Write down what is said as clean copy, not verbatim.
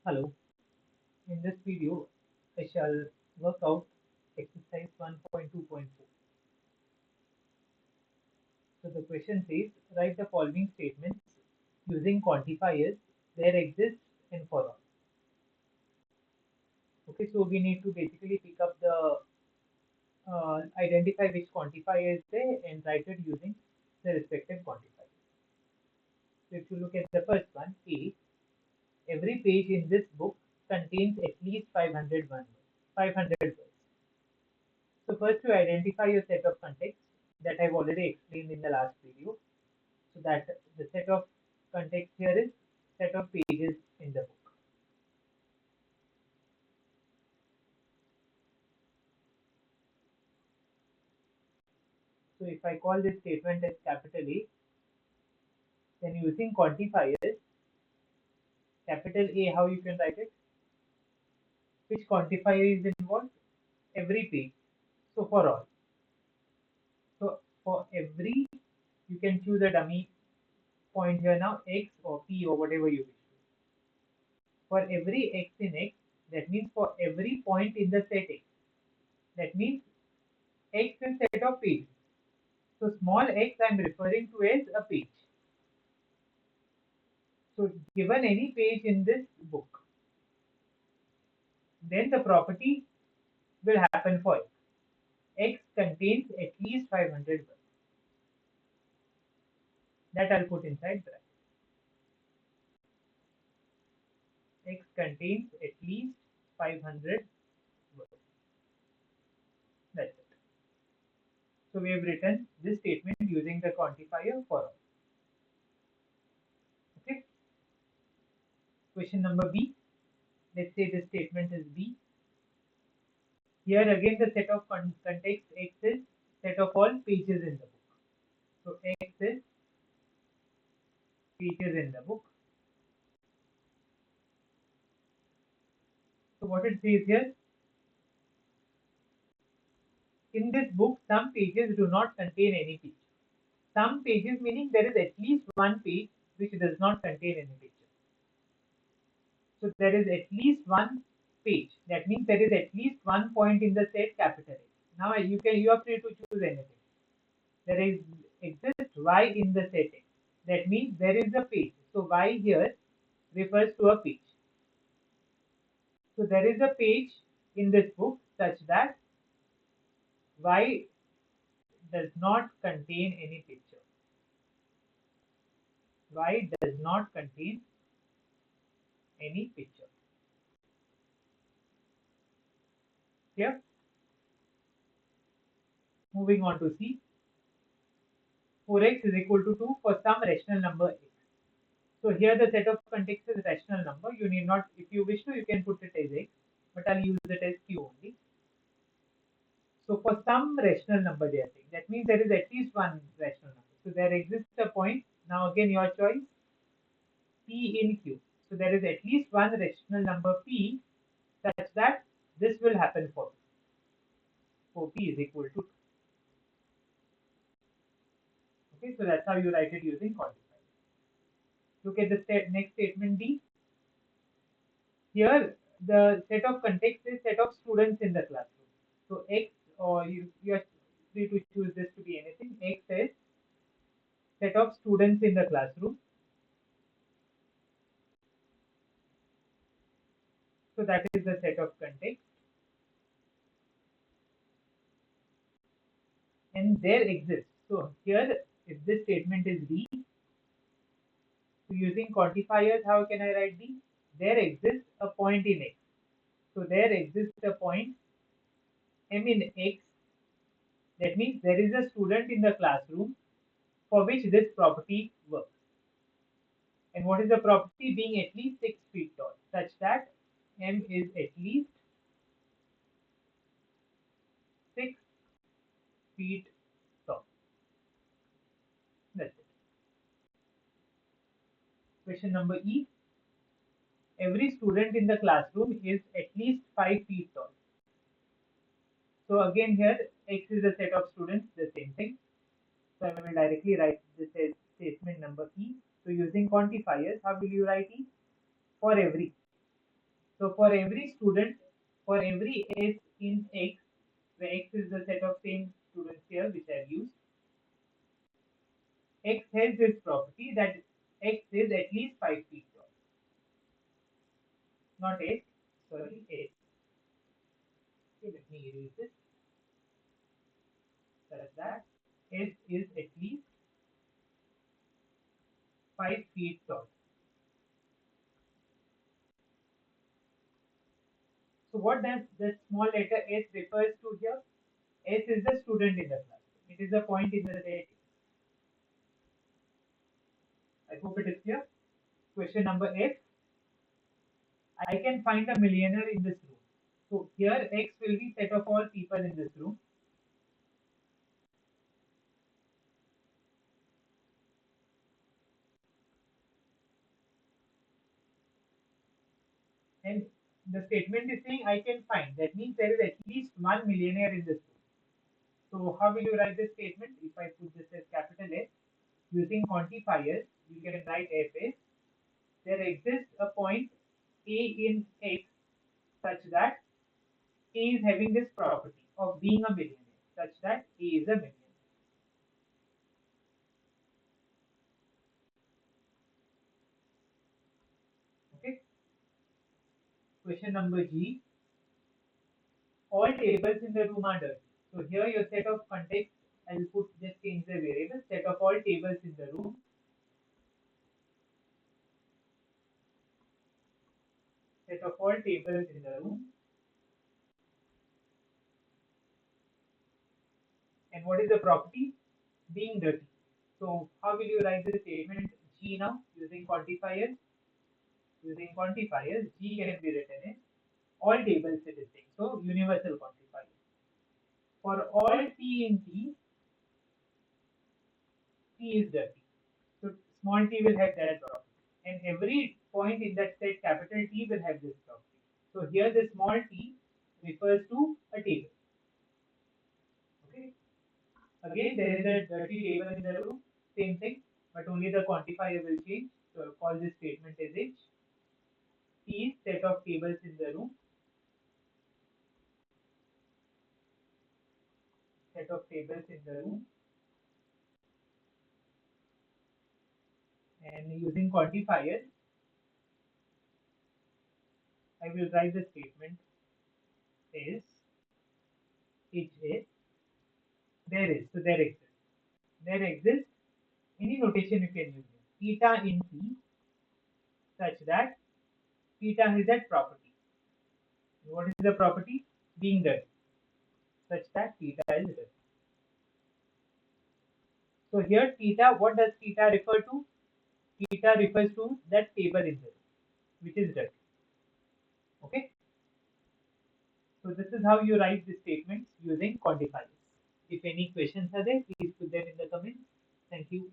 Hello, in this video I shall work out exercise 1.2.4. So the question says write the following statements using quantifiers there exists and for all. Okay, so we need to basically pick up the identify which quantifier is there and write it using the respective quantifier. So if you look at the first one, A, every page in this book contains at least 500 words. So first you identify your set of context that I've already explained in the last video. So that the set of context here is set of pages in the book. So if I call this statement as capital A, then using quantifiers, capital A, how you can write it? Which quantifier is involved? Every page. So for all. So for every, you can choose a dummy point here now, X or P or whatever you wish. For every X in X, that means for every point in the set X. That means X is set of pages. So small x I am referring to as a page. So given any page in this book, then the property will happen for x. X contains at least 500 words. That I'll put inside bracket. X contains at least 500 words. That's it. So we have written this statement using the quantifier for all. Okay. Question number B. Let's say this statement is B. Here again the set of context X is set of all pages in the book. So X is pages in the book. So what it says here, in this book, some pages do not contain any picture. Some pages meaning there is at least one page which does not contain any picture. So there is at least one page. That means there is at least one point in the set capital A. Now you are free to choose anything. There is exists Y in the set A. That means there is a page. So Y here refers to a page. So there is a page in this book such that Y does not contain any picture. Y does not contain any picture. Here, moving on to C. 4x is equal to 2 for some rational number x. So here the set of context is rational number. You need not, if you wish to, you can put it as x, but I'll use it as q only. So for some rational number they are saying, that means there is at least one rational number. So there exists a point. Now again your choice, p in q. So there is at least one rational number p such that this will happen for you. So p is equal to 2. Okay, so that's how you write it using quantifier. Look at the next statement D. Here, the set of context is set of students in the classroom. So X, or you are free to choose this to be anything. X is set of students in the classroom. So that is the set of context. And there exists. So here, if this statement is D, so using quantifiers, how can I write D? There exists a point in X. So there exists a point M in X. That means there is a student in the classroom for which this property works. And what is the property? Being at least 6 feet tall, such that M is at least 6 feet tall. That's it. Question number E. Every student in the classroom is at least 5 feet tall. So again here, X is a set of students, the same thing. So I will directly write this as statement number E. So using quantifiers, how will you write E? For every. So for every student, for every S in X, where X is the set of same students here which I have used, X has this property that X is at least 5 feet tall. Not S, sorry, S. Okay, let me erase this. Such that S is at least 5 feet tall. So what does the small letter S refers to here? S is the student in the class. It is a point in the set. I hope it is clear. Question number F. I can find a millionaire in this room. So here X will be set of all people in this room. And the statement is saying I can find. That means there is at least one millionaire in this room. So how will you write this statement? If I put this as capital S, using quantifiers, you can write F as there exists a point A in X such that A is having this property of being a millionaire, such that A is a millionaire. Okay. Question number G. All tables in the room are dirty. So here your set of context, I will put just change the variable, set of all tables in the room. Set of all tables in the room. And what is the property? Being dirty. So how will you write the statement G now using quantifiers? Using quantifiers, G can be written in all tables it is saying. So universal quantifier. For all T in T, T is dirty. So small t will have that property. And every point in that set capital T will have this property. So here the small t refers to a table. Okay. Again there is a dirty table in the room. Same thing, but only the quantifier will change. So I'll call this statement as H. T is set of tables in the room. Set of tables in the room. And using quantifier, I will write the statement is H is there is. So there exists. There exists any notation you can use. Theta in T such that theta has that property. What is the property? Being dirty. Such that theta is dirty. So here theta, what does theta refer to? Theta refers to that table in there, which is dirty. Okay. So this is how you write the statements using quantifiers. If any questions are there, please put them in the comments. Thank you.